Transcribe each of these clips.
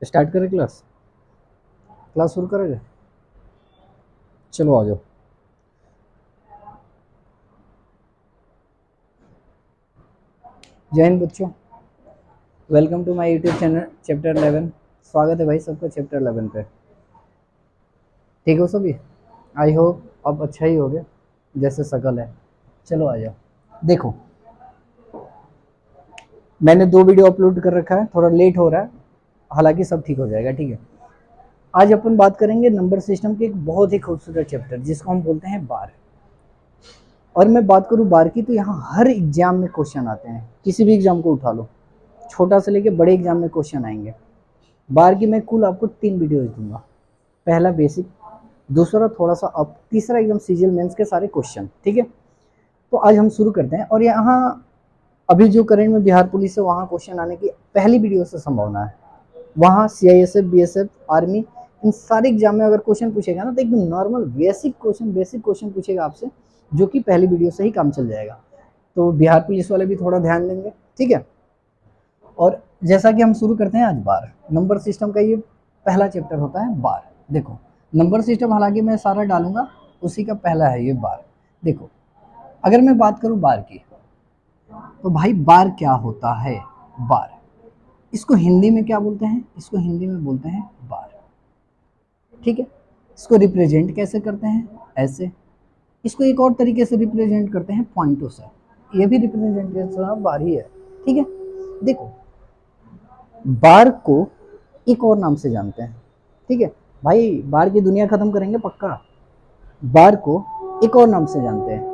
Start करें class class शुरू करेंगे। चलो आ जाओ। जय हिंद बच्चों, welcome to my YouTube channel chapter 11। स्वागत है भाई सबका चैप्टर 11 पे। ठीक हो सभी? आई होप अब अच्छा ही हो गया जैसे शकल है। चलो आ जाओ। देखो, मैंने 2 वीडियो अपलोड कर रखा है, थोड़ा लेट हो रहा है, हालांकि सब ठीक हो जाएगा। ठीक है, आज अपन बात करेंगे नंबर सिस्टम के एक बहुत ही खूबसूरत चैप्टर जिसको हम बोलते हैं बार। और मैं बात करूं बार की तो यहाँ हर एग्जाम में क्वेश्चन आते हैं, किसी भी एग्जाम को उठा लो, छोटा से लेके बड़े एग्जाम में क्वेश्चन आएंगे। बार की मैं कुल आपको 3 वीडियोज दूंगा। पहला बेसिक, दूसरा थोड़ा सा अप, तीसरा एकदम सीजीएल मेंस के सारे क्वेश्चन। ठीक है, तो आज हम शुरू करते हैं। और यहाँ अभी जो करंट में बिहार पुलिस है वहाँ क्वेश्चन आने की पहली वीडियो से संभावना है। वहाँ सीआईएसएफ, बीएसएफ, आर्मी, इन सारे एग्जाम में अगर क्वेश्चन पूछेगा ना तो एकदम नॉर्मल बेसिक क्वेश्चन पूछेगा आपसे, जो कि पहली वीडियो से ही काम चल जाएगा। तो बिहार पुलिस वाले भी थोड़ा ध्यान देंगे। ठीक है, और जैसा कि हम शुरू करते हैं आज बार। नंबर सिस्टम का ये पहला चैप्टर होता है बार। देखो, नंबर सिस्टम हालांकि मैं सारा डालूंगा, उसी का पहला है ये बार। देखो, अगर मैं बात करूं बार की, तो भाई बार क्या होता है? बार, इसको हिंदी में क्या बोलते हैं? इसको हिंदी में बोलते हैं बार। ठीक है, इसको रिप्रेजेंट कैसे करते हैं? ऐसे। इसको एक और तरीके से रिप्रेजेंट करते हैं पॉइंटों से, ये भी रिप्रेजेंटेशन ऑफ बार ही है। ठीक है, देखो, बार को एक और नाम से जानते हैं। ठीक है भाई, बार की दुनिया खत्म करेंगे पक्का। बार को एक और नाम से जानते हैं।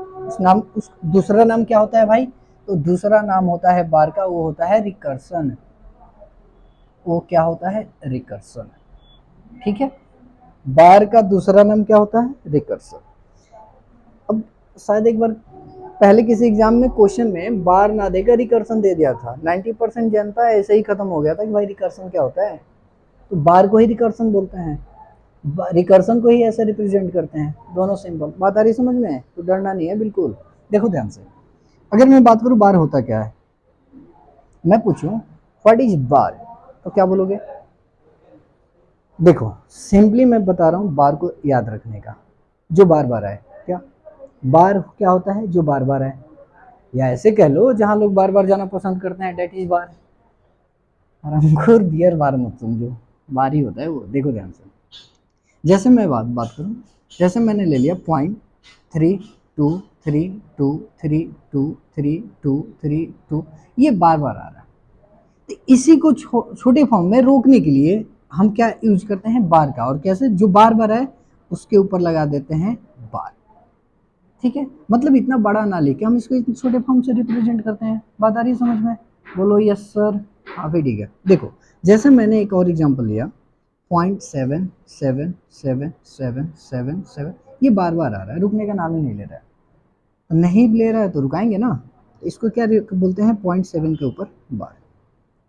उस दूसरा नाम क्या होता है भाई? तो दूसरा नाम होता है बार का, वो होता है रिकर्सन। वो क्या होता है? रिकर्सन। ठीक है, बार का दूसरा नाम क्या होता है? रिकर्सन। अब शायद एक बार पहले किसी एग्जाम में क्वेश्चन में बार ना देकर रिकर्सन दे दिया था, 90% जनता ऐसे ही खत्म हो गया था कि भाई रिकर्सन क्या होता है। तो बार को ही रिकर्सन बोलते हैं, रिकर्सन को ही ऐसे रिप्रेजेंट करते हैं, दोनों सिंबल। बात आ रही समझ में? तो डरना नहीं है बिल्कुल। देखो ध्यान से, अगर मैं बात करूं बार होता क्या है, मैं पूछूं व्हाट इज बार, तो क्या बोलोगे? देखो, सिंपली मैं बता रहा हूं बार को याद रखने का, जो बार बार आए। क्या बार क्या होता है? जो बार बार आए, या ऐसे कह लो जहां लोग बार बार जाना पसंद करते हैं, डेट इज बार। और अंकुर बियर बार मत समझो, बार ही होता है वो। देखो ध्यान से, जैसे मैं बात करूं, जैसे मैंने ले लिया 0.32323232, ये बार बार आ रहा है। तो इसी को छोटे फॉर्म में रोकने के लिए हम क्या यूज करते हैं? बार का। और कैसे? जो बार बार है उसके ऊपर लगा देते हैं बार। ठीक है, मतलब इतना बड़ा ना लेके हम इसको इतने छोटे फॉर्म से रिप्रेजेंट करते हैं। बात आ रही है समझ में? बोलो यस सर। हाँ फिर ठीक है। देखो, जैसे मैंने एक और एग्जांपल लिया, 0.777777, ये बार बार आ रहा है, रुकने का नाम ही नहीं ले रहा है। नहीं ले रहा है तो रुकाएंगे ना, तो इसको क्या बोलते हैं? 0.7 के ऊपर बार।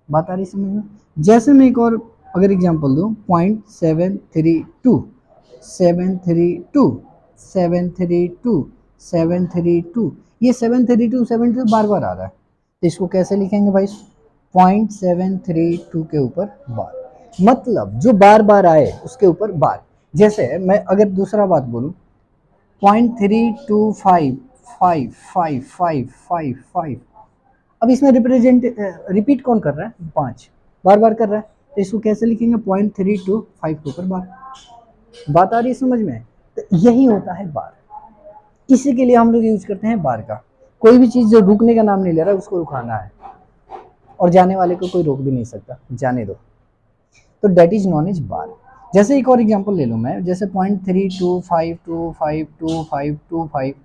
बात आ रही समझ में? जैसे मैं एक और अगर एग्जांपल दूं, 0.732 ये 732 बार बार आ रहा है, तो इसको कैसे लिखेंगे भाई? 0.732 के ऊपर बार। मतलब जो बार बार आए उसके ऊपर बार। जैसे मैं अगर दूसरा बात बोलूं, 0.3255555, अब इसमें रिपीट कौन कर रहा है? 5 बार बार कर रहा है, तो इसको कैसे लिखेंगे? 0.325 के ऊपर बार। बात आ रही है समझ में? तो यही होता है बार। इसी के लिए हम लोग यूज करते हैं बार का। कोई भी चीज जो रुकने का नाम नहीं ले रहा है उसको रुकाना है, और जाने वाले को कोई रोक भी नहीं सकता, जाने दो। तो डेट इज नॉन एज बार। जैसे एक और एग्जांपल ले लूँ मैं, जैसे 0.3252525,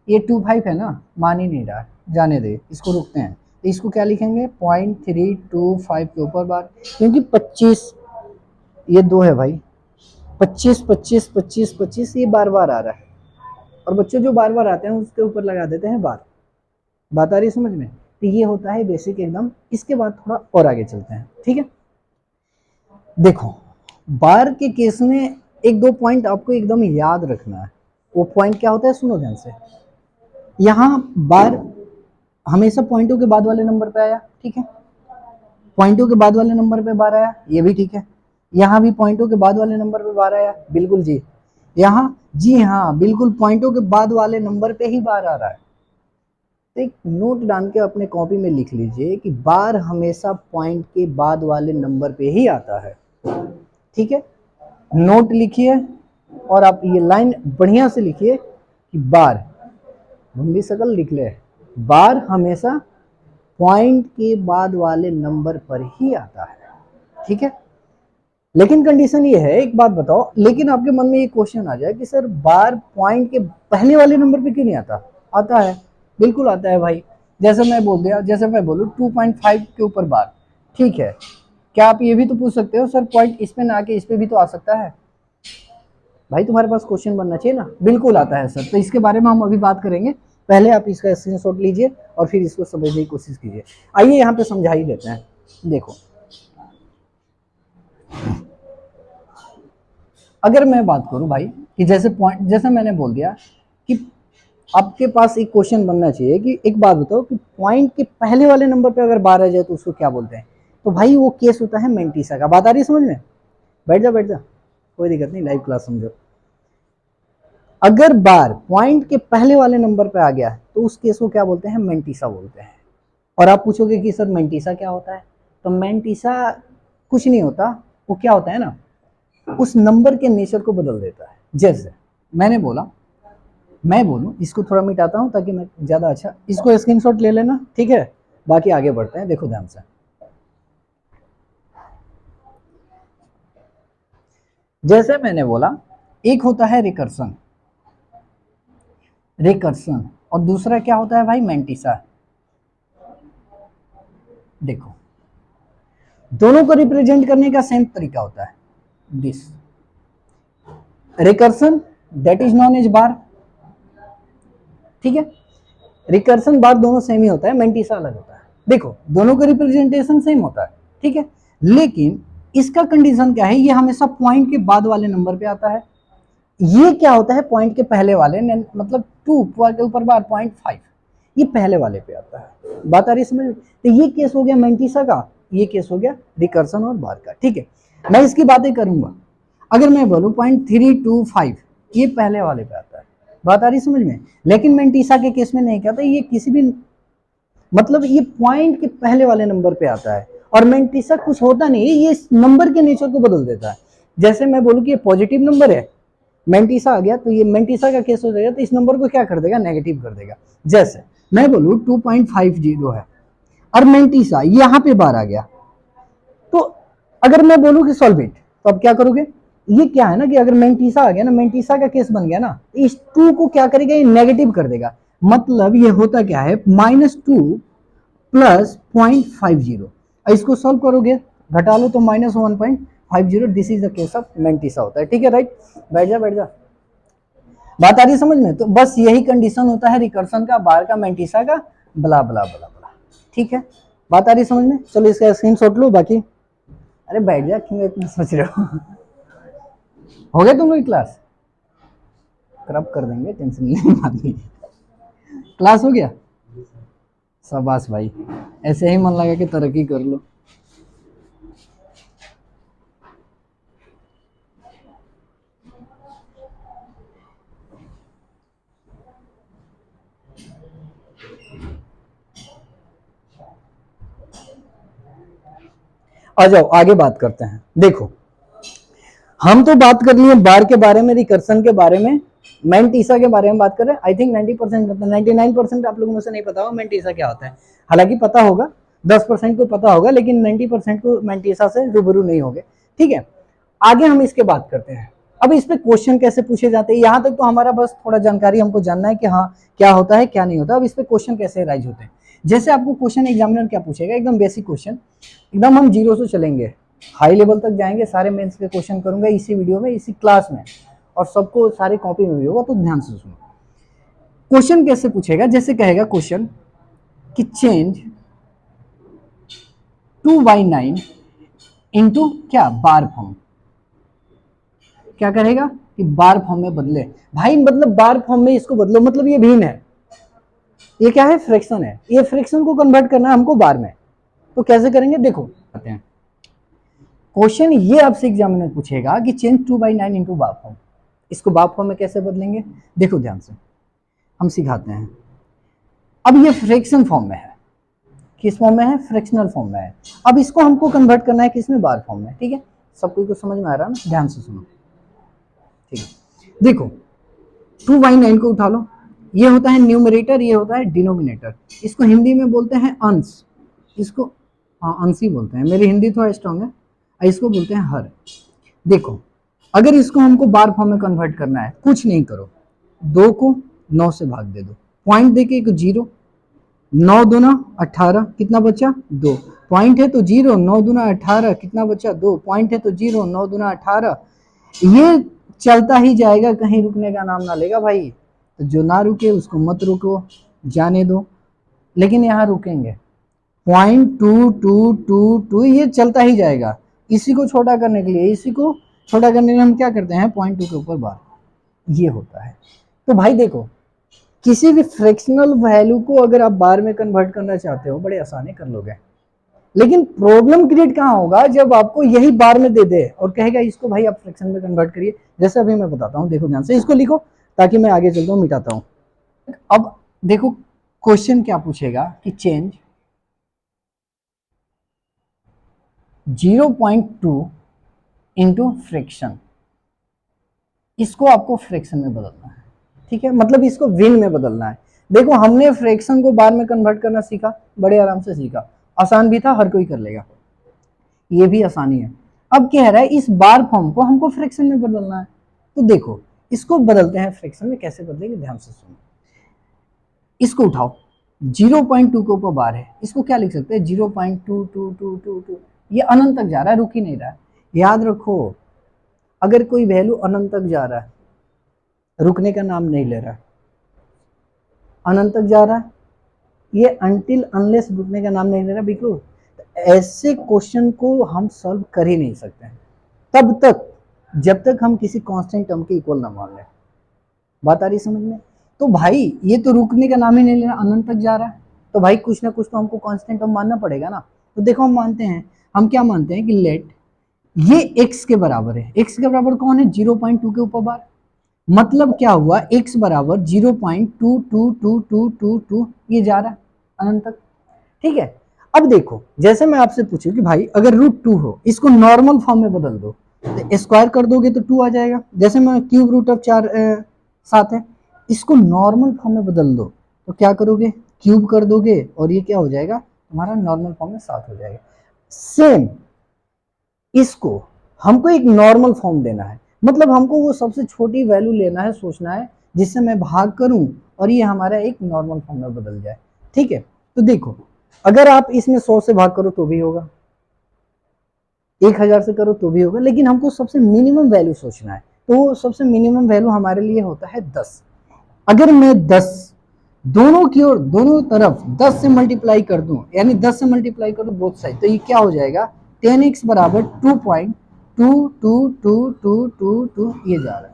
ये 25 है ना, मान ही नहीं रहा है, जाने दे, इसको रुकते हैं। तो इसको क्या लिखेंगे? 0.325 के ऊपर बार, क्योंकि 25 ये 2 है भाई, 25 ये बार बार आ रहा है, और बच्चे जो बार बार आते हैं उसके ऊपर लगा देते हैं बार। बात आ रही है समझ में? तो ये होता है बेसिक एकदम। इसके बाद थोड़ा और आगे चलते हैं। ठीक है, देखो, बार के केस में एक दो पॉइंट आपको एकदम याद रखना है। वो पॉइंट क्या होता है? सुनो ध्यान से। यहाँ बार हमेशा पॉइंटों के बाद वाले नंबर पे आया। ठीक है, पॉइंटों के बाद वाले नंबर पे बार आया, ये भी ठीक है। यहाँ भी पॉइंटों के बाद वाले नंबर पे बार आया, बिल्कुल जी। यहाँ जी हाँ, बिल्कुल पॉइंटों के बाद वाले नंबर पे ही बार आ रहा है। तो एक नोट डाल के अपने कॉपी में लिख लीजिए कि बार हमेशा पॉइंट के बाद वाले नंबर पे ही आता है, ठीक है। नोट लिखिए और आप ये लाइन बढ़िया से लिखिए कि बार, भूमि सकल लिख ले, बार हमेशा पॉइंट के बाद वाले नंबर पर ही आता है, ठीक है। लेकिन कंडीशन ये है, एक बात बताओ, लेकिन आपके मन में ये क्वेश्चन आ जाए कि सर बार पॉइंट के पहले वाले नंबर पे क्यों नहीं आता? आता है, बिल्कुल आता है भाई। जैसे मैं बोल दिया, जैसे मैं बोलूँ 2.5 के ऊपर बार, ठीक है, क्या आप ये भी तो पूछ सकते हो सर पॉइंट इस पे ना आके इस पे भी तो आ सकता है? भाई तुम्हारे पास क्वेश्चन बनना चाहिए ना, बिल्कुल आता है सर। तो इसके बारे में हम अभी बात करेंगे, पहले आप इसका स्क्रीनशॉट लीजिए और फिर इसको समझने की कोशिश कीजिए। आइए यहाँ पे समझा ही देते हैं। देखो, अगर मैं बात करूं भाई कि जैसे पॉइंट, जैसे मैंने बोल दिया कि आपके पास एक क्वेश्चन बनना चाहिए कि एक बात बताओ कि पॉइंट के पहले वाले नंबर पे अगर बार आ जाए तो उसको क्या बोलते हैं? तो भाई वो केस होता है मेंटिसा का। बात आ रही है समझ में? बैठ जा बैठ जा, कोई दिक्कत नहीं, लाइव क्लास समझो। अगर बार पॉइंट के पहले वाले नंबर पे आ गया तो उस केस को क्या बोलते हैं? मेंटिसा बोलते हैं। और आप पूछोगे कि सर मेंटिसा क्या होता है? तो मेंटिसा कुछ नहीं होता, वो क्या होता है ना, उस नंबर के नेचर को बदल देता है। जैसे मैंने बोला, मैं बोलूं, इसको थोड़ा मिटाता हूं ताकि मैं ज्यादा अच्छा, इसको स्क्रीनशॉट ले लेना, ठीक है। बाकी आगे बढ़ते हैं, देखो ध्यान से। जैसे मैंने बोला, एक होता है रिकर्सन, रिकर्सन, और दूसरा क्या होता है भाई? मेंटिसा। देखो, दोनों को रिप्रेजेंट करने का सेम तरीका होता है, this recursion that is known as bar, ठीक है। रिकर्सन बार दोनों सेम ही होता है, मेंटिसा अलग होता है। देखो, दोनों का रिप्रेजेंटेशन सेम होता है, ठीक है, लेकिन इसका कंडीशन क्या है? ये हमेशा पॉइंट के बाद वाले नंबर पे आता है। ये क्या होता है? पॉइंट के पहले वाले, मतलब 2 के ऊपर बार 0.5, ये पहले वाले पे आता है। बात आ रही है समझ में? तो ये केस हो गया मेंटिसा का, ये केस हो गया रिकर्सन और बार का, ठीक है। मैं इसकी बातें करूंगा। अगर मैं बोलूं 0.325, ये पहले वाले पे आता है। बात आ रही समझ में? लेकिन मेंटिसा के केस में नहीं कहता, ये किसी भी, मतलब ये पॉइंट के पहले वाले नंबर पे आता है। और मेंटिसा कुछ होता नहीं है, ये नंबर के नेचर को बदल देता है। जैसे मैं बोलूं कि ये पॉजिटिव नंबर है, मेंटिसा आ गया तो ये मेंटिसा का केस हो जाएगा, तो इस नंबर को क्या कर देगा? नेगेटिव कर देगा। जैसे मैं बोलूं 2.50 है और मेंटिसा यहां पे बार आ गया, तो अगर मैं बोलूं कि सॉल्व इट, तो अब क्या करोगे? ये क्या है ना कि अगर मेंटिसा आ गया ना, मेंटिसा का केस बन गया ना, इस 2 को क्या करेगा? ये नेगेटिव कर देगा। मतलब ये होता क्या है? -2 प्लस 0.50, इसको सॉल्व करोगे, घटा लो तो -1.50, this is the case of mantissa होता है, ठीक है, राइट। बैठ जा बैठ जा, बात आ रही है समझ में? तो बस यही कंडीशन होता है रिकर्सन का, बार का, मेंटिसा का, बला बला बला बला, ठीक है। बात आ रही है समझ में? चलो इसका स्क्रीनशॉट लो। बाकी अरे बैठ जा, क्यों इतना सोच रहे हो गया तुम लोग क्लास? क्रब कर देंगे, टेंशन नहीं, बात नहीं। क्लास हो गया? शाबाश भाई, ऐसे ही मन लगा कि तरक्की कर लो। आ जाओ आगे बात करते हैं। देखो, हम तो बात कर लिए बार के बारे में, रिकर्सन के बारे में, मेंटिसा के बारे में बात कर रहे हैं। आई थिंक 90%, 99% आप लोगों में से नहीं पता होगा मेंटिसा क्या होता है। हालांकि पता होगा, 10% को पता होगा, लेकिन 90% को मेंटिसा से रूबरू नहीं होंगे, ठीक है। आगे हम इसके बात करते हैं। अब इस पे क्वेश्चन कैसे पूछे जाते हैं, यहाँ तक तो हमारा बस थोड़ा जानकारी हमको जानना है कि हाँ क्या होता है क्या नहीं होता। अब इस पे क्वेश्चन कैसे राइज होते हैं। जैसे आपको क्वेश्चन एग्जामिनर क्या पूछेगा, एकदम बेसिक क्वेश्चन, एकदम हम जीरो से चलेंगे, हाई लेवल तक जाएंगे, सारे मेंस के क्वेश्चन करूंगा इसी वीडियो में, इसी क्लास में, और सबको सारे कॉपी में भी होगा, तो ध्यान से सुनो। क्वेश्चन कैसे पूछेगा? जैसे कहेगा क्वेश्चन कि चेंज 2/9 इंटू क्या? बार फॉर्म। क्या करेगा कि बार फॉर्म में बदले। भाई मतलब बार फॉर्म में इसको बदलो, मतलब ये भिन्न है, ये क्या है? फ्रैक्शन है, ये फ्रैक्शन को कन्वर्ट करना है हमको बार में। तो कैसे करेंगे देखो आते हैं। क्वेश्चन ये आपसे एग्जाम में पूछेगा कि चेंज 2/9 इंटू बार फॉर्म, इसको बार फॉर्म में कैसे बदलेंगे, देखो ध्यान से हम सिखाते हैं। अब ये फ्रैक्शन फॉर्म में है, किस फॉर्म में है, फ्रैक्शनल फॉर्म में है। अब इसको हमको कन्वर्ट करना है किसमें, बार फॉर्म में, ठीक है। सब कोई को समझ में आ रहा है ना, ध्यान से सुनो, ठीक है। देखो 2/9 को उठा लो, ये होता है न्यूमरेटर, ये होता है डिनोमिनेटर, इसको हिंदी में बोलते हैं अंश, इसको हाँ अंश ही बोलते हैं, मेरी हिंदी थोड़ा स्ट्रांग है, इसको बोलते हैं हर। देखो अगर इसको हमको बार फॉर्म में कन्वर्ट करना है, कुछ नहीं करो, 2 को 9 से भाग दे दो, पॉइंट देके एक 0, 9 दूना 18, कितना बचा 2, पॉइंट है तो 0, 9 दूना 18, कितना बचा 2, पॉइंट है तो 0, 9 दूना 18, ये चलता ही जाएगा, कहीं रुकने का नाम ना लेगा भाई। तो जो ना रुके उसको मत रुको, जाने दो, लेकिन यहाँ रुकेंगे, 0.2222 ये चलता ही जाएगा। इसी को छोटा करने के लिए, इसी को छोटा करने के लिए हम क्या करते हैं, 0.2 के ऊपर बार, ये होता है। तो भाई देखो किसी भी फ्रैक्शनल वैल्यू को अगर आप बार में कन्वर्ट करना चाहते हो, बड़े आसानी कर लोगे, लेकिन प्रॉब्लम क्रिएट कहाँ होगा, जब आपको यही बार में दे दे और कहेगा इसको भाई आप फ्रैक्शन में कन्वर्ट करिए, जैसे अभी मैं बताता हूँ, देखो ध्यान से, इसको लिखो ताकि मैं आगे चलता हूँ मिटाता हूँ। अब देखो क्वेश्चन क्या पूछेगा कि चेंज 0.2 इंटू फ्रैक्शन, इसको आपको फ्रैक्शन में बदलना है, ठीक है, मतलब इसको विन में बदलना है। देखो हमने फ्रैक्शन को बार में कन्वर्ट करना सीखा, बड़े आराम से सीखा, आसान भी था, हर कोई कर लेगा, ये भी आसानी है। अब क्या है, इस बार फॉर्म को हमको फ्रैक्शन में बदलना है, तो देखो इसको बदलते हैं फ्रैक्शन में, कैसे बदलेंगे ध्यान से सुनो। इसको उठाओ, 0.2 के ऊपर बार है, इसको क्या लिख सकते हैं, 0.2222, ये अनंत तक जा रहा है, रुक ही नहीं रहा है। याद रखो अगर कोई वैल्यू अनंत तक जा रहा है, रुकने का नाम नहीं ले रहा, अनंत तक जा रहा है, ये अनटिल अनलेस रुकने का नाम नहीं ले रहा बिल्कुल, तो ऐसे क्वेश्चन को हम सॉल्व कर ही नहीं सकते हैं तब तक जब तक हम किसी कांस्टेंट टर्म के इक्वल ना मान लें। बात आ रही समझ में। तो भाई ये तो रुकने का नाम ही नहीं ले रहा, अनंत तक जा रहा है, तो भाई कुछ ना कुछ तो हमको कांस्टेंट टर्म मानना पड़ेगा ना। तो देखो हम मानते हैं, हम क्या मानते हैं कि लेट ये x के बराबर है, x के बराबर कौन है, 0.2 के ऊपर बार, मतलब क्या हुआ, x बराबर 0.22222, ये जा रहा है अनंत तक, ठीक है। अब देखो जैसे मैं आपसे पूछूं कि भाई अगर √2 हो, इसको नॉर्मल फॉर्म में बदल दो, तो स्क्वायर कर दोगे तो 2 आ जाएगा, जैसे मैं क्यूब रूट ऑफ 7 है, इसको नॉर्मल फॉर्म में बदल दो, तो क्या करोगे, क्यूब कर दोगे और ये क्या हो जाएगा तुम्हारा, नॉर्मल फॉर्म में 7 हो जाएगा। सेम इसको हमको एक नॉर्मल फॉर्म देना है, मतलब हमको वो सबसे छोटी वैल्यू लेना है, सोचना है जिससे मैं भाग करूं और ये हमारा एक नॉर्मल फॉर्म में बदल जाए, ठीक है। तो देखो अगर आप इसमें 100 से भाग करो तो भी होगा, 1000 से करो तो भी होगा, लेकिन हमको सबसे मिनिमम वैल्यू सोचना है, तो सबसे मिनिमम वैल्यू हमारे लिए होता है 10। अगर मैं 10 दोनों की ओर, दोनों तरफ 10 से मल्टीप्लाई कर दूं, यानी 10 से मल्टीप्लाई कर दूं बोथ साइड, तो ये क्या हो जाएगा, 10x बराबर 2.22222, ये जा रहा है।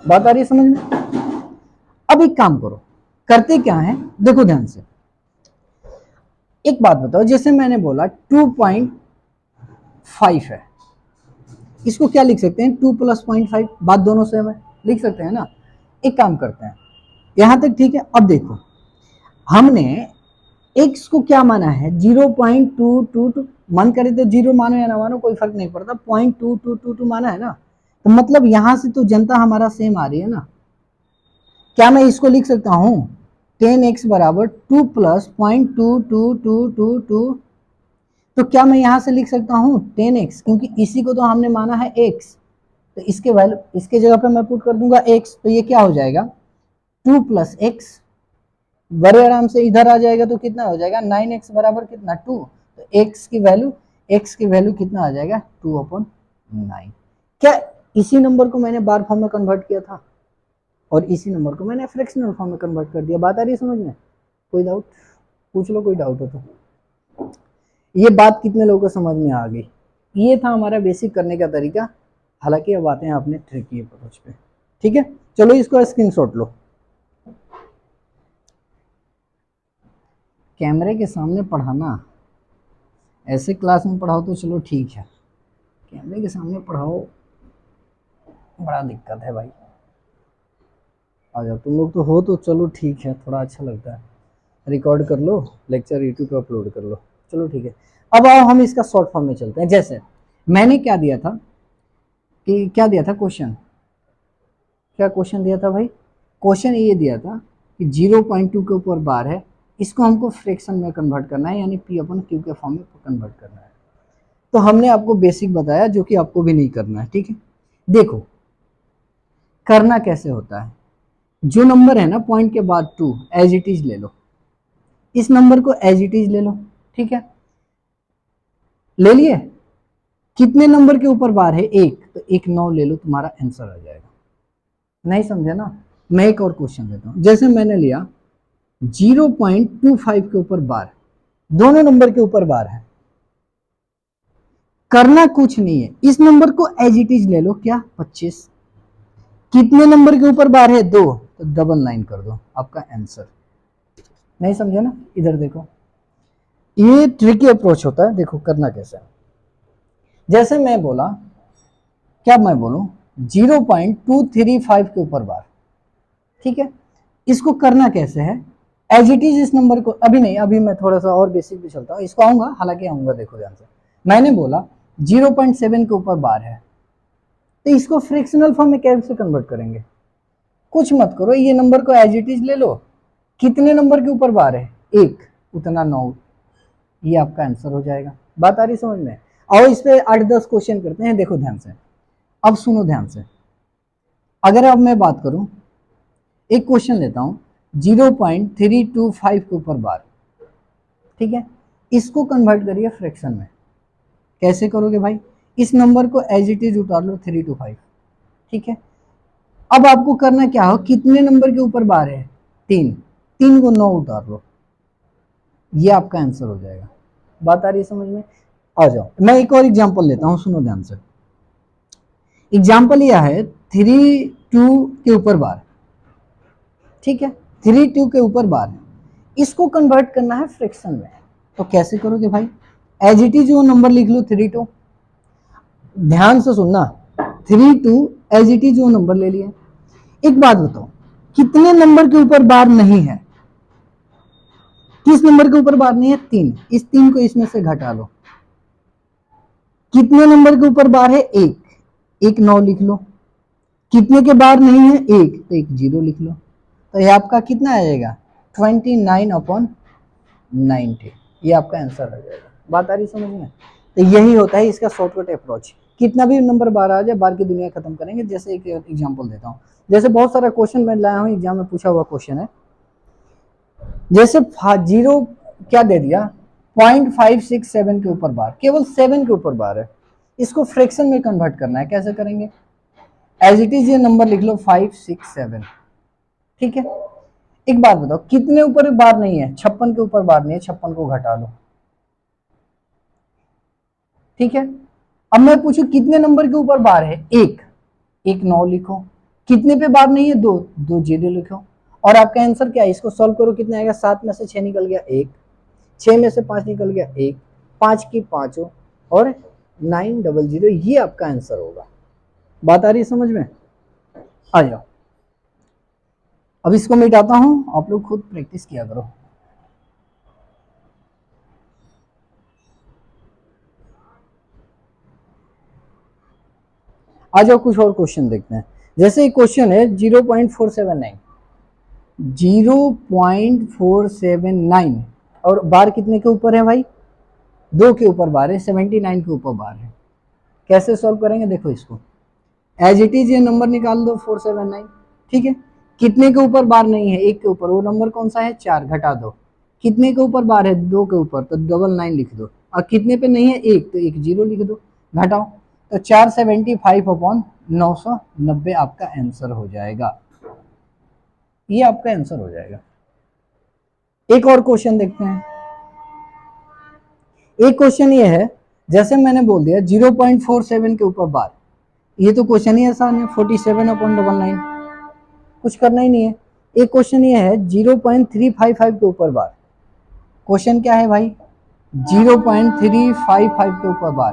बात आ रही है समझ में। अब एक काम करो, करते क्या है, देखो ध्यान से, एक बात बताओ, जैसे मैंने बोला 2.5 है, इसको क्या लिख सकते हैं, 2 + 0.5, बात दोनों से है, लिख सकते हैं ना। एक काम करते हैं, यहां तक ठीक है। अब देखो हमने x को क्या माना है, 0.222, मन करे तो 0 मानो या ना मानो कोई फर्क नहीं पड़ता, 0.2222 माना है ना, तो मतलब यहां से तो जनता हमारा सेम आ रही है ना। क्या मैं इसको लिख सकता हूं 10x बराबर 2 + 0.2222, तो क्या मैं यहां से लिख सकता हूं 10x, क्योंकि इसी को तो हमने माना है x, तो इसके वैल्यू, इसके जगह पे मैं पुट कर दूंगा x, तो ये क्या हो जाएगा 2 + x, बड़े आराम से इधर आ जाएगा तो कितना हो जाएगा 9x बराबर कितना 2, तो x की वैल्यू कितना आ जाएगा 2/9। क्या इसी नंबर को मैंने बार फॉर्म में कन्वर्ट किया था और इसी नंबर को मैंने फ्रैक्शनल फॉर्म में कन्वर्ट कर दिया। बात आ रही है समझ में, कोई डाउट पूछ लो, कोई डाउट हो तो। ये बात कितने लोगों को समझ में आ गई, ये था हमारा बेसिक करने का तरीका, हालांकि अब आते हैं अपने ट्रिकी अप्रोच पे, ठीक है। चलो इसको स्क्रीनशॉट लो, कैमरे के सामने पढ़ाना ऐसे क्लास में पढ़ाओ तो चलो ठीक है, कैमरे के सामने पढ़ाओ बड़ा दिक्कत है भाई। आ जाओ तुम लोग तो हो तो चलो ठीक है, थोड़ा अच्छा लगता है। रिकॉर्ड कर लो, लेक्चर यूट्यूब पे अपलोड कर लो, चलो ठीक है। अब आओ हम इसका शॉर्ट फॉर्म में चलते हैं। जैसे मैंने क्या दिया था कि क्या दिया था क्वेश्चन, क्या क्वेश्चन दिया था भाई? क्वेश्चन ये दिया था कि 0.2 के ऊपर बार है, इसको हमको फ्रैक्शन में कन्वर्ट करना है, यानी पी अपन क्यू के फॉर्म में कन्वर्ट करना है। तो हमने आपको बेसिक बताया जो कि आपको भी नहीं करना है, ठीक है। देखो करना कैसे होता है, जो नंबर है ना पॉइंट के बाद 2 एज इट इज ले लो, इस नंबर को एज इट इज ले लो, ठीक है। ले लिए, कितने नंबर के ऊपर बार है? एक, तो एक 9 ले लो, तुम्हारा आंसर आ जाएगा। नहीं समझे ना? मैं एक और क्वेश्चन देता हूं। जैसे मैंने लिया 0.25 के ऊपर बार, दोनों नंबर के ऊपर बार है, करना कुछ नहीं है, इस नंबर को एज इट इज ले लो, क्या 25। कितने नंबर के ऊपर बार है? 2, तो डबल 9 कर दो, आपका आंसर। नहीं समझे ना? इधर देखो, ये ट्रिकी अप्रोच होता है। देखो करना कैसे है। जैसे मैं बोला, क्या मैं बोलूं 0.235 के ऊपर बार, ठीक है। इसको करना कैसे है? एज इट इज इस नंबर को, अभी नहीं, अभी मैं थोड़ा सा और बेसिक भी चलता हूँ, इसको आऊंगा, हालांकि आऊंगा। देखो ध्यान से, मैंने बोला 0.7 के ऊपर बार है, तो इसको फ्रैक्शनल फॉर्म में कैसे कन्वर्ट करेंगे? कुछ मत करो, ये नंबर को एज इट इज ले लो, कितने नंबर के ऊपर बार है? एक, उतना 9, ये आपका आंसर हो जाएगा। बात आ रही समझ में? आओ इस पे 8-10 क्वेश्चन करते हैं, देखो ध्यान से, अब सुनो ध्यान से। अगर अब मैं बात करूं, एक क्वेश्चन लेता हूं 0.325 के ऊपर बार, ठीक है, इसको कन्वर्ट करिए फ्रैक्शन में। कैसे करोगे भाई? इस नंबर को एज इट इज उतार लो 325, ठीक है। अब आपको करना क्या हो, कितने नंबर के ऊपर बार है? 3, 3 को 9 उतार लो, ये आपका आंसर हो जाएगा। बात आ रही है समझ में? आ जाओ, मैं एक और एग्जांपल लेता हूं, सुनो ध्यान से। एग्जांपल यह है 32 के ऊपर बार, ठीक है, 32 के ऊपर बार, इसको कन्वर्ट करना है फ्रैक्शन में। तो कैसे करोगे भाई? एज इट इज वो नंबर लिख लो 32, ध्यान से सुनना, 32 एज इट इज वो नंबर ले लिया। एक बात बताओ, कितने नंबर के ऊपर बार नहीं है? किस नंबर के ऊपर बार नहीं है? 3, इस 3 को इसमें से घटा लो। कितने नंबर के ऊपर बार है? एक, एक 9 लिख लो। कितने के बार नहीं है? एक, तो एक 0 लिख लो। तो ये आपका कितना आ जाएगा? 29/90, ये आपका आंसर आ जाएगा। बात आ रही समझ में? तो यही होता है इसका शॉर्टकट अप्रोच। कितना भी नंबर बार आ जाए, बार की दुनिया खत्म करेंगे। जैसे एक एग्जांपल देता हूँ, जैसे बहुत सारा क्वेश्चन मैं लाया हूँ, एग्जाम में पूछा हुआ क्वेश्चन है। जैसे 0 क्या दे दिया, 0.567 के ऊपर बार, केवल 7 के ऊपर बार है, इसको फ्रैक्शन में कन्वर्ट करना है। कैसे करेंगे? एज इट इज ये नंबर लिख लो 567, ठीक है। एक बात बताओ, कितने ऊपर बार नहीं है? 56 के ऊपर बार नहीं है, 56 को घटा लो, ठीक है। अब मैं पूछूं कितने नंबर के ऊपर बार है? एक, एक 9 लिखो। कितने पे बार नहीं है? 2, 2 0 लिखो। और आपका आंसर क्या है? इसको सॉल्व करो, कितना आएगा? 7 में से 6 निकल गया 1, 6 में से 5 निकल गया 1, 5 की 5 और 900, ये आपका आंसर होगा। बात आ रही है समझ में? आ जाओ, अब इसको मिटाता हूं, आप लोग खुद प्रैक्टिस किया करो। आ जाओ कुछ और क्वेश्चन देखते हैं। जैसे एक क्वेश्चन है 0.479, 0.479 और बार कितने के ऊपर है भाई? 2 के ऊपर बार है, 79 के ऊपर बार है। कैसे सॉल्व करेंगे? देखो इसको एज इट इज ये नंबर निकाल दो 479, ठीक है। कितने के ऊपर बार नहीं है? एक के ऊपर, वो नंबर कौन सा है? 4, घटा दो। कितने के ऊपर बार है? 2 के ऊपर, तो 99 लिख दो। और कितने पे नहीं है? एक, तो एक 0 लिख दो, घटाओ। तो 475/990 आपका आंसर हो जाएगा। ये आपका आंसर हो जाएगा। एक और क्वेश्चन देखते हैं। एक क्वेश्चन ये है, जैसे मैंने बोल दिया 0.47 के ऊपर बार, ये तो क्वेश्चन ही आसान है, 47/99, कुछ करना ही नहीं है। एक क्वेश्चन ये है 0.355 के ऊपर बार, क्वेश्चन क्या है भाई? 0.355 के ऊपर बार।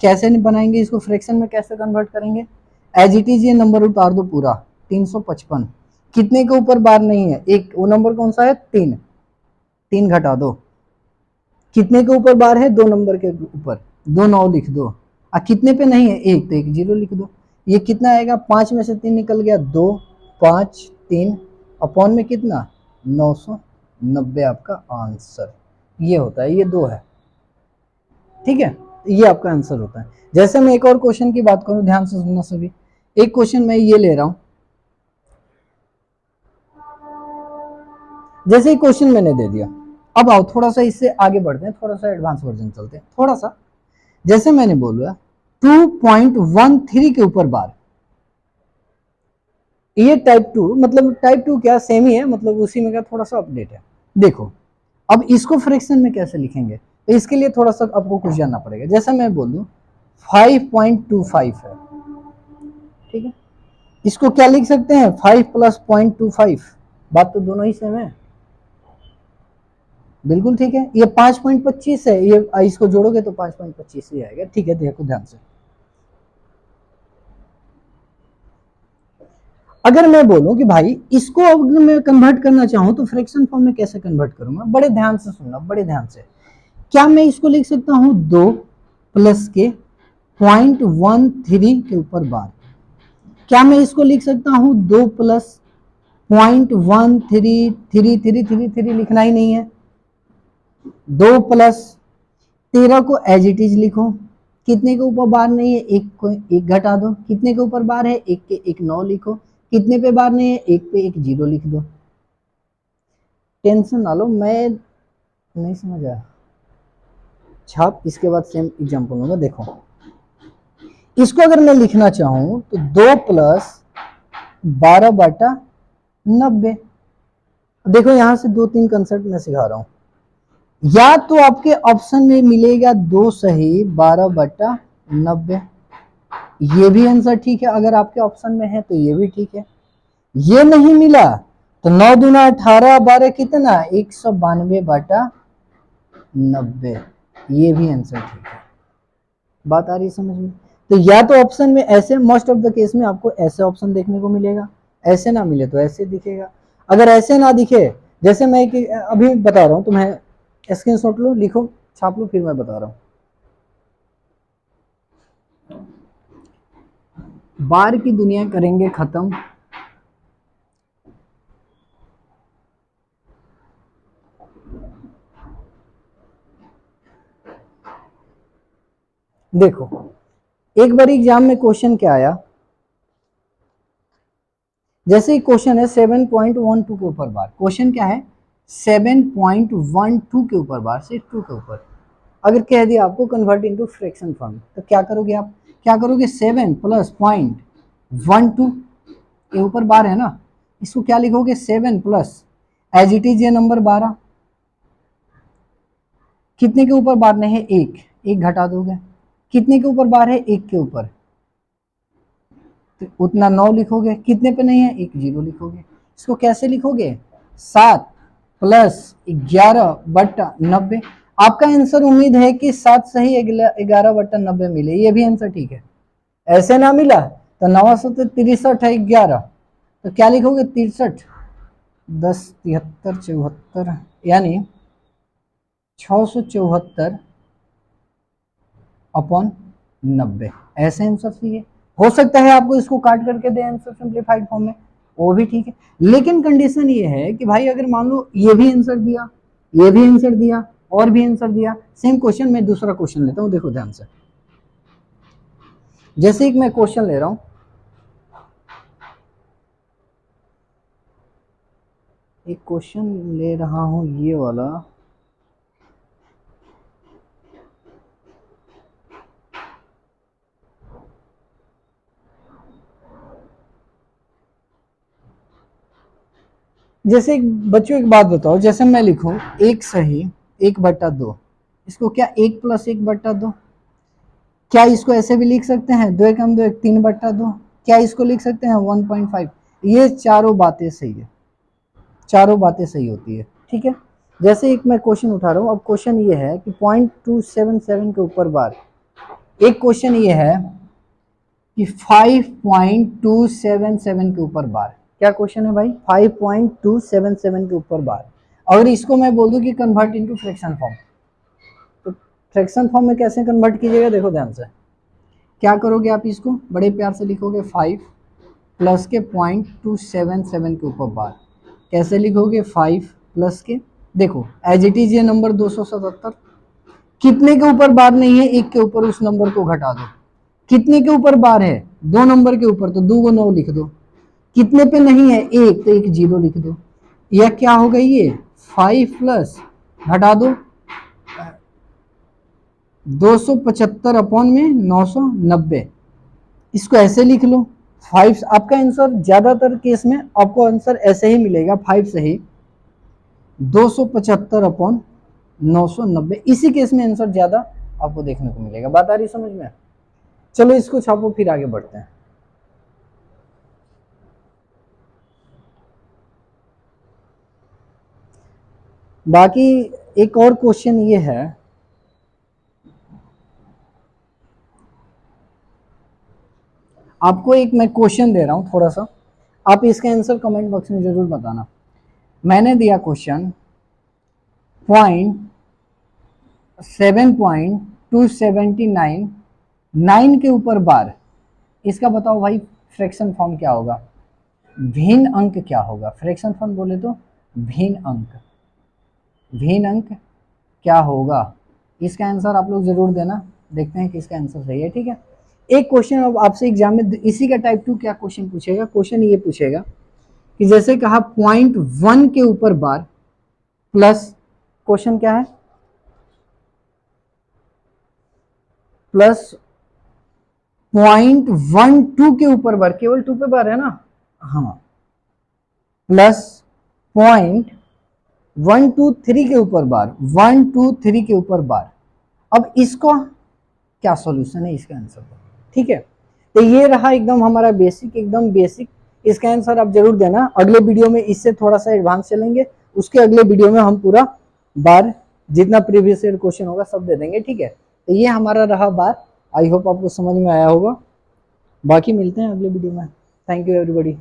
कैसे नहीं बनाएंगे इसको, फ्रैक्शन में कैसे कन्वर्ट करेंगे? एज इट इज ये नंबर उतार दो पूरा 355। कितने के ऊपर बार नहीं है? एक, वो नंबर कौन सा है? 3। 3 घटा दो। कितने के ऊपर बार है? 2 नंबर के ऊपर, 2 9 लिख दो। कितने पे नहीं है? 1, तो 1 0 लिख दो। ये कितना आएगा? 5 में से 3 निकल गया, 2 5 3 अपॉन में कितना? 990 आपका आंसर ये होता है। ये 2 है, ठीक है, ये आपका आंसर होता है। जैसे मैं एक और क्वेश्चन की बात करूं, ध्यान से सुनना सभी। एक क्वेश्चन मैं ये ले रहा हूं, जैसे क्वेश्चन मैंने दे दिया। अब आओ थोड़ा सा इससे आगे बढ़ते हैं, थोड़ा सा एडवांस वर्जन चलते हैं थोड़ा सा। जैसे मैंने बोला 2.13 के ऊपर बार, ये टाइप 2, मतलब टाइप 2 क्या, सेम ही है, मतलब उसी में का थोड़ा सा अपडेट है। देखो अब इसको फ्रैक्शन में कैसे लिखेंगे, तो इसके लिए थोड़ा सा आपको कुछ जानना पड़ेगा। जैसे मैं बोल दूं 5.25 है, ठीक है, इसको क्या लिख सकते हैं? 5 प्लस 0.25। बात तो दोनों ही सेम है, बिल्कुल ठीक है। ये 5.25 है, ये इसको जोड़ोगे तो 5.25 ही आएगा, ठीक है। देखो ध्यान से, अगर मैं बोलूं कि भाई इसको अगर मैं कन्वर्ट करना चाहूं तो फ्रैक्शन फॉर्म में कैसे कन्वर्ट करूंगा? बड़े ध्यान से सुनना, बड़े ध्यान से। क्या मैं इसको लिख सकता हूं 2 प्लस के 0.13 के ऊपर बार? क्या मैं इसको लिख सकता हूं 2 प्लस 0.133333 लिखना ही नहीं है, 2 प्लस 13 को एज इट इज लिखो। कितने के ऊपर बार नहीं है? एक को एक घटा दो। कितने के ऊपर बार है? एक के एक 9 लिखो। कितने पे बार नहीं है? एक पे एक 0 लिख दो। टेंशन ना लो, मैं नहीं समझ आया छाप, इसके बाद सेम एग्जांपल होगा। देखो इसको अगर मैं लिखना चाहूं तो 2 प्लस 12/90। देखो यहां से 2-3 कंसेप्ट मैं सिखा रहा हूं। या तो आपके ऑप्शन में मिलेगा 2 सही 12/90, ये भी आंसर ठीक है। अगर आपके ऑप्शन में है तो ये भी ठीक है। ये नहीं मिला तो 9 दूना 18, 12 कितना? 192/90, ये भी आंसर ठीक है। बात आ रही है समझ में? तो या तो ऑप्शन में ऐसे, मोस्ट ऑफ द केस में आपको ऐसे ऑप्शन देखने को मिलेगा, ऐसे ना मिले तो ऐसे दिखेगा। अगर ऐसे ना दिखे, जैसे मैं अभी बता रहा हूं, तुम्हें स्क्रीनशॉट लो, लिखो, छाप लो, फिर मैं बता रहा हूं। बार की दुनिया करेंगे खत्म, देखो एक बार एग्जाम में क्वेश्चन क्या आया, जैसे क्वेश्चन है 7.12 के ऊपर बार। क्वेश्चन क्या है? 7.12 के ऊपर बार से 2 के ऊपर। अगर कह दिया आपको कन्वर्ट इनटू फ्रैक्शन फॉर्म, तो क्या करोगे आप? क्या करोगे? 7 प्लस 0.12 के ऊपर बार है ना, इसको क्या लिखोगे? 7 प्लस एज इट इज ये नंबर 12। कितने के ऊपर बार नहीं है? एक, एक घटा दोगे। कितने के ऊपर बार है? एक के ऊपर, तो उतना 9 लिखोगे। कितने पे नहीं है? एक 0 लिखोगे। इसको कैसे लिखोगे? 7 प्लस 11/90। आपका आंसर उम्मीद है कि 7 सही 11/90 मिले, ये भी आंसर ठीक है। ऐसे ना मिला तो 9 से 63 है 11, तो क्या लिखोगे? 63, 10 73 74, यानी 674/90, ऐसे आंसर चाहिए। हो सकता है आपको इसको काट करके दे आंसर सिंप्लीफाइड फॉर्म में, वो भी ठीक है। लेकिन कंडीशन ये है कि भाई अगर मान लो ये भी आंसर दिया, ये भी आंसर दिया, और भी आंसर दिया, सेम क्वेश्चन में दूसरा क्वेश्चन लेता हूं, देखो ध्यान से। जैसे कि मैं क्वेश्चन ले रहा हूं, एक क्वेश्चन ले रहा हूं ये वाला, जैसे बच्चों एक बात बताओ, जैसे मैं लिखूं 1 सही 1/2, इसको क्या 1 प्लस 1/2? क्या इसको ऐसे भी लिख सकते हैं 2 एकम 2 1 3/2? क्या इसको लिख सकते हैं 1.5? ये चारों बातें सही है, चारों बातें सही होती है, ठीक है। जैसे एक मैं क्वेश्चन उठा रहा हूँ, अब क्वेश्चन ये है कि 0.277 के ऊपर बार, एक क्वेश्चन ये है कि 5.277 के ऊपर बार, क्या क्वेश्चन है भाई, 5.277 के ऊपर बार। अगर इसको मैं बोल दूं कि कन्वर्ट इनटू फ्रैक्शन फॉर्म, तो फ्रैक्शन फॉर्म में कैसे कन्वर्ट कीजिएगा, देखो ध्यान से, क्या करोगे आप, इसको बड़े प्यार से लिखोगे 5 प्लस के 0.277 के ऊपर बार, कैसे लिखोगे 5 प्लस के, देखो एज इट इज ये नंबर 277, कितने के ऊपर बार नहीं है, एक के ऊपर उस नंबर को घटा दो, कितने के ऊपर बार है, दो नंबर के ऊपर, तो 2 को 9 लिख दो, कितने पे नहीं है, एक, तो एक 0 लिख दो, यह क्या हो गई ये 5 प्लस घटा दो 275 अपॉन में 990, इसको ऐसे लिख लो 5, आपका आंसर ज्यादातर केस में आपको आंसर ऐसे ही मिलेगा 5 से ही 275 अपॉन 990, इसी केस में आंसर ज्यादा आपको देखने को मिलेगा। बात आ रही समझ में? चलो इसको छापो, फिर आगे बढ़ते हैं। बाकी एक और क्वेश्चन ये है, आपको एक मैं क्वेश्चन दे रहा हूं थोड़ा सा, आप इसका आंसर कमेंट बॉक्स में जरूर बताना। मैंने दिया क्वेश्चन 7.279 9 के ऊपर बार, इसका बताओ भाई फ्रैक्शन फॉर्म क्या होगा, भिन्न अंक क्या होगा, फ्रैक्शन फॉर्म बोले तो भिन्न अंक, भिन्न अंक क्या होगा, इसका आंसर आप लोग जरूर देना, देखते हैं कि इसका आंसर सही है, ठीक है। एक क्वेश्चन अब आपसे एग्जाम में इसी का टाइप 2 क्या क्वेश्चन पूछेगा, क्वेश्चन ये पूछेगा कि जैसे कहा 0.1 के ऊपर बार प्लस, क्वेश्चन क्या है, प्लस 0.12 के ऊपर बार, केवल 2 पे बार है ना, हाँ, प्लस 0.123 के ऊपर बार, 123 के ऊपर बार। अब इसको क्या सॉल्यूशन है इसका आंसर, ठीक है। तो ये रहा एकदम हमारा बेसिक, एकदम बेसिक, इसका आंसर आप जरूर देना। अगले वीडियो में इससे थोड़ा सा एडवांस चलेंगे, उसके अगले वीडियो में हम पूरा बार जितना प्रीवियस ईयर क्वेश्चन होगा सब दे देंगे, ठीक है। तो ये हमारा रहा बार, आई होप आपको समझ में आया होगा, बाकी मिलते हैं अगले वीडियो में। Thank you everybody.